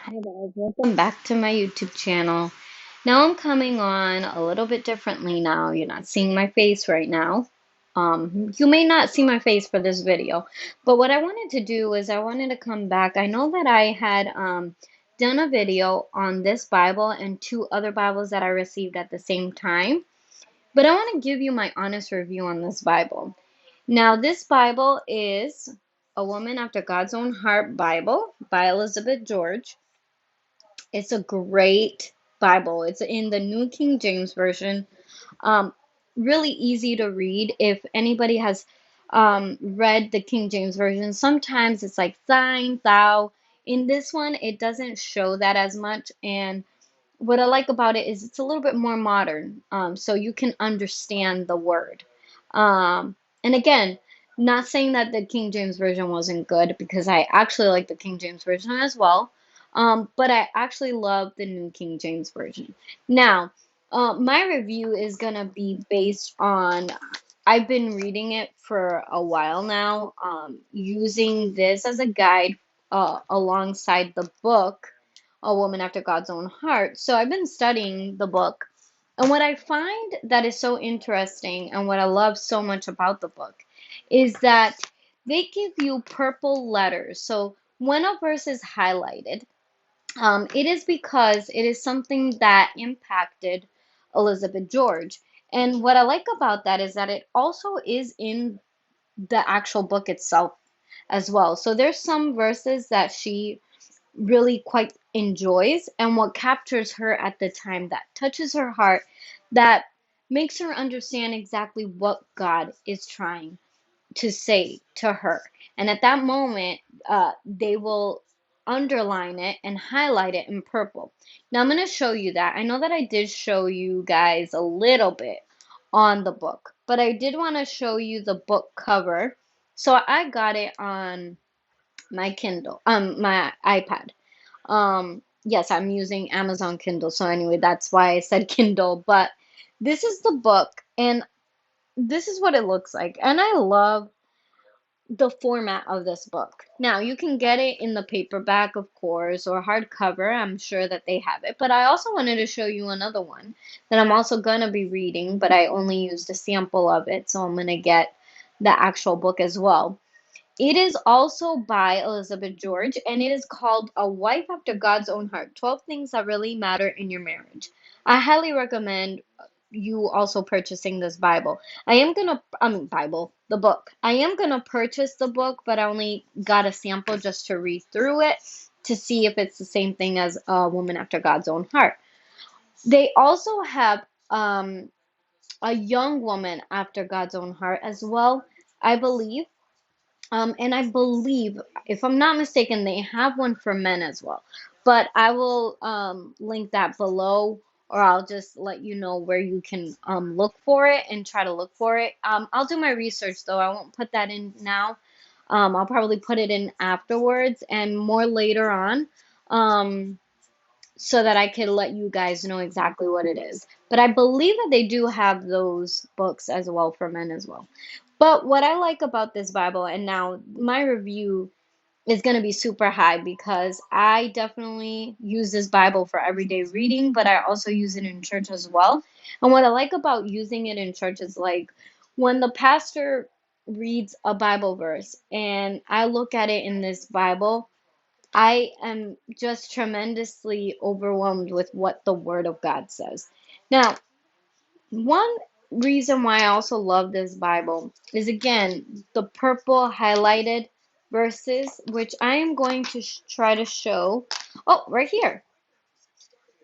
Hi guys, welcome back to my YouTube channel. Now I'm coming on a little bit differently now. You're not seeing my face right now. You may not see my face for this video, but what I wanted to do is I wanted to come back. I know that I had done a video on this Bible and two other Bibles that I received at the same time, but I want to give you my honest review on this Bible. Now, this Bible is A Woman After God's Own Heart Bible by Elizabeth George. It's a great Bible. It's in the New King James Version. Um, really easy to read. If anybody has read the King James Version, sometimes it's like thine, thou. In this one, it doesn't show that as much. And what I like about it is it's a little bit more modern, so you can understand the word. And again, not saying that the King James Version wasn't good because I actually like the King James Version as well, but I actually love the New King James Version. Now, my review is gonna be based on I've been reading it for a while now, using this as a guide alongside the book A Woman After God's Own Heart. So I've been studying the book. And what I find that is so interesting and what I love so much about the book is that they give you purple letters. So when a verse is highlighted, it is because it is something that impacted Elizabeth George. And what I like about that is that it also is in the actual book itself as well. So there's some verses that she really quite enjoys and what captures her at the time that touches her heart, that makes her understand exactly what God is trying to say to her. And at that moment, they will underline it and highlight it in purple. Now I'm going to show you that. I know that I did show you guys a little bit on the book, but I did want to show you the book cover. So I got it on my Kindle, my iPad. Yes, I'm using Amazon Kindle. So anyway, that's why I said Kindle, but this is the book and this is what it looks like. And I love the format of this book. Now, you can get it in the paperback, of course, or hardcover. I'm sure that they have it. But I also wanted to show you another one that I'm also going to be reading, but I only used a sample of it. So I'm going to get the actual book as well. It is also by Elizabeth George, and it is called A Wife After God's Own Heart 12 Things That Really Matter in Your Marriage. I highly recommend you also purchasing this Bible. The book. I am gonna purchase the book, but I only got a sample just to read through it to see if it's the same thing as A Woman After God's Own Heart. They also have a young woman after God's own heart as well, I believe. And I believe, if I'm not mistaken, they have one for men as well. But I will link that below, or I'll just let you know where you can look for it and try to look for it. I'll do my research though. I won't put that in now. I'll probably put it in afterwards and more later on, so that I could let you guys know exactly what it is. But I believe that they do have those books as well for men as well. But what I like about this Bible, and now my review is going to be super high because I definitely use this Bible for everyday reading, but I also use it in church as well. And what I like about using it in church is like when the pastor reads a Bible verse and I look at it in this Bible, I am just tremendously overwhelmed with what the Word of God says. Now, one reason why I also love this Bible is again the purple highlighted verses, which I am going to try to show. Oh, right here.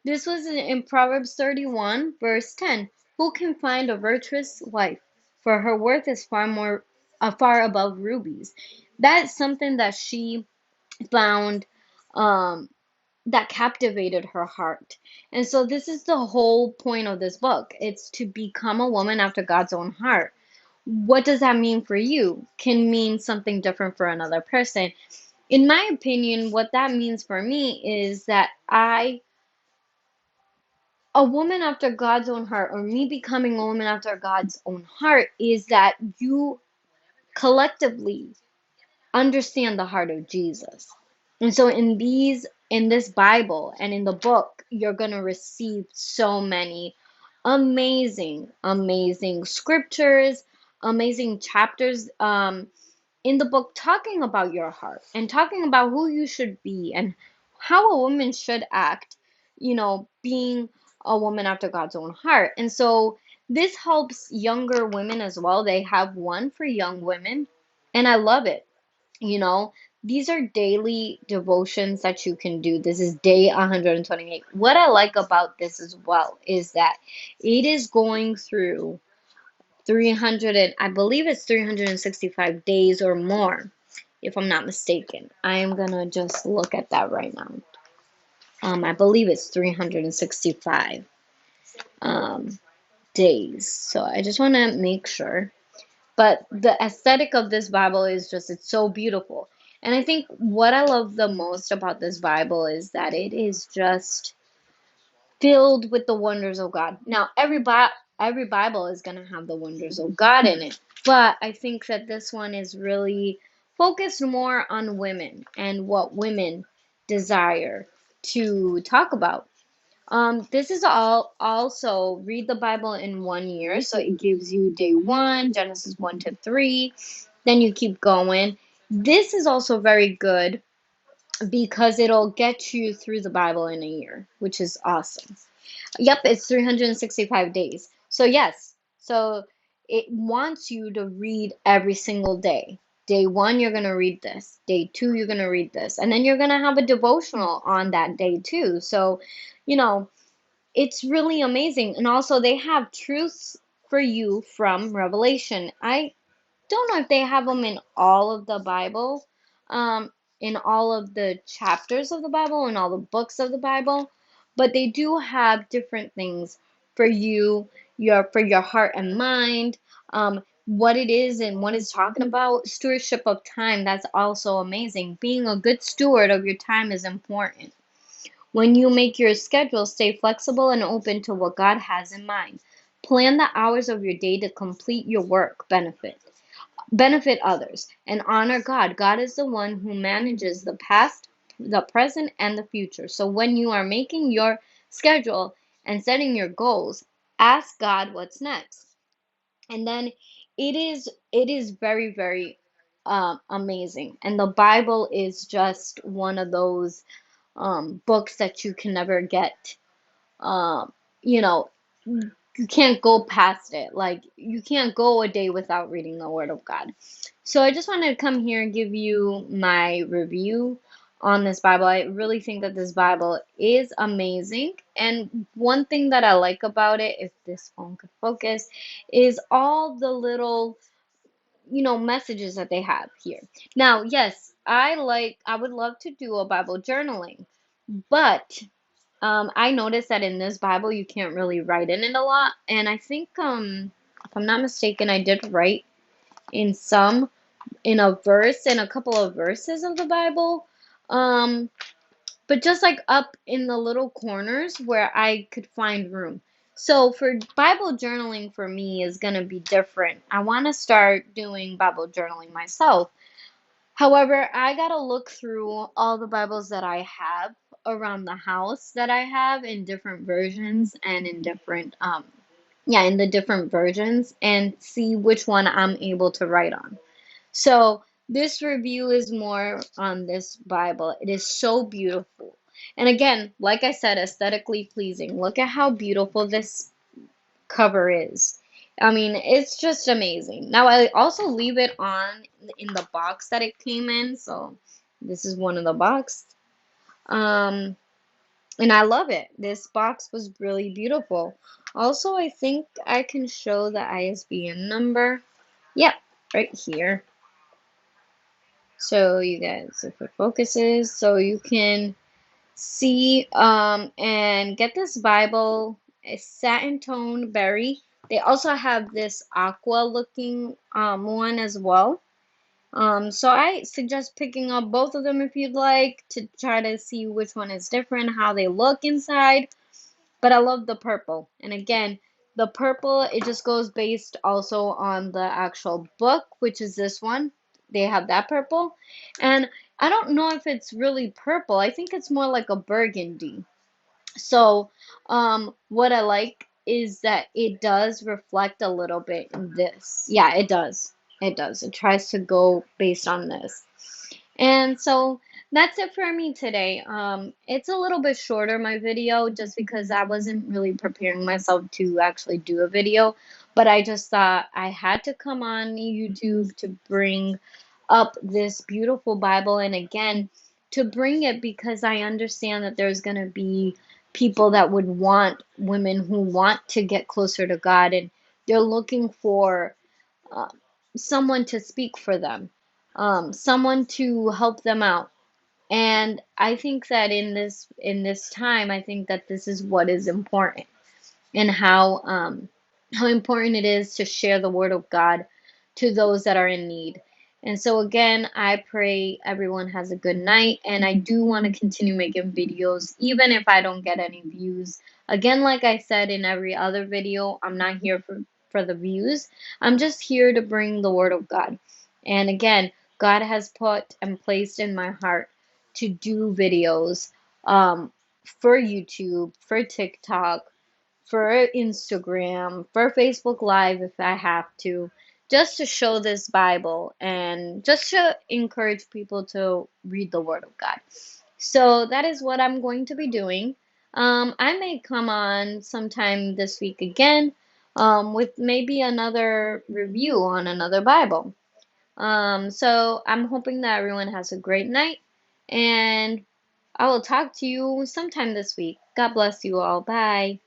This was in Proverbs 31, verse 10. Who can find a virtuous wife? For her worth is far above rubies. That's something that she found um, that captivated her heart. And so this is the whole point of this book. It's to become a woman after God's own heart. What does that mean for you? Can mean something different for another person. In my opinion, what that means for me is that a woman after God's own heart, or me becoming a woman after God's own heart, is that you collectively understand the heart of Jesus. And so in these in this Bible and in the book, you're going to receive so many amazing scriptures, amazing chapters in the book talking about your heart and talking about who you should be and how a woman should act, being a woman after God's own heart. And so this helps younger women as well. They have one for young women, and I love it. You know, these are daily devotions that you can do. This is day 128. What I like about this as well is that it is going through 300 and I believe it's 365 days or more, if I'm not mistaken. I am gonna just look at that right now. I believe it's 365 um, days. So I just want to make sure. But the aesthetic of this Bible is just, it's so beautiful. And I think what I love the most about this Bible is that it is just filled with the wonders of God. Now, every Bible is going to have the wonders of God in it, but I think that this one is really focused more on women and what women desire to talk about. This is all also read the Bible in 1 year. So it gives you day one, Genesis 1 to 3. Then you keep going. This is also very good because it'll get you through the Bible in a year, which is awesome. Yep, it's 365 days. So yes, so it wants you to read every single day. Day one, you're going to read this. Day two, you're going to read this. And then you're going to have a devotional on that day too. So, you know, it's really amazing. And also, they have truths for you from Revelation. I don't know if they have them in all of the Bible, in all of the chapters of the Bible, in all the books of the Bible, but they do have different things for you, for your heart and mind, what it is and what it's talking about. Stewardship of time, that's also amazing. Being a good steward of your time is important. When you make your schedule, stay flexible and open to what God has in mind. Plan the hours of your day to complete your work benefit others, and honor God. God is the one who manages the past, the present, and the future. So when you are making your schedule and setting your goals, ask God what's next. And then it is very amazing. And the Bible is just one of those books that you can never get. Um, you know, you can't go past it. Like, you can't go a day without reading the Word of God. So I just wanted to come here and give you my review on this Bible. I really think that this Bible is amazing. And one thing that I like about it, if this phone could focus, is all the little, messages that they have here. Now, yes, I would love to do a Bible journaling, but I noticed that in this Bible you can't really write in it a lot, and I think if I'm not mistaken, I did write in a verse, in a couple of verses of the Bible, um, but just like up in the little corners where I could find room. So for Bible journaling for me is gonna be different. I want to start doing Bible journaling myself. However, I gotta look through all the Bibles that I have around the house that I have in different versions and in different in the different versions and see which one I'm able to write on. So this review is more on this Bible. It is so beautiful. And again, like I said, aesthetically pleasing. Look at how beautiful this cover is. I mean, it's just amazing. Now, I also leave it on in the box that it came in. So this is one of the box. Um, and I love it. This box was really beautiful. Also, I think I can show the ISBN number. Yep, right here. So you guys, if it focuses, so you can see and get this Bible. It's satin tone berry. They also have this aqua looking one as well. So I suggest picking up both of them if you'd like to try to see which one is different, how they look inside. But I love the purple. And again, the purple, it just goes based also on the actual book, which is this one. They have that purple. And I don't know if it's really purple. I think it's more like a burgundy. So, what I like is that it does reflect a little bit in this. Yeah, it does. It does. It tries to go based on this. And so that's it for me today. It's a little bit shorter, my video, just because I wasn't really preparing myself to actually do a video. But I just thought I had to come on YouTube to bring up this beautiful Bible. And again, to bring it because I understand that there's going to be people that would want women who want to get closer to God, and they're looking for uh, someone to speak for them, someone to help them out. And I think that in this time, I think that this is what is important, and how important it is to share the word of God to those that are in need. And so again, I pray everyone has a good night, and I do want to continue making videos even if I don't get any views. Again, like I said in every other video, I'm not here for the views. I'm just here to bring the word of God. And again, God has put and placed in my heart to do videos for YouTube, for TikTok, for Instagram, for Facebook Live if I have to, just to show this Bible and just to encourage people to read the Word of God. So that is what I'm going to be doing. I may come on sometime this week again with maybe another review on another Bible. So I'm hoping that everyone has a great night, and I will talk to you sometime this week. God bless you all. Bye.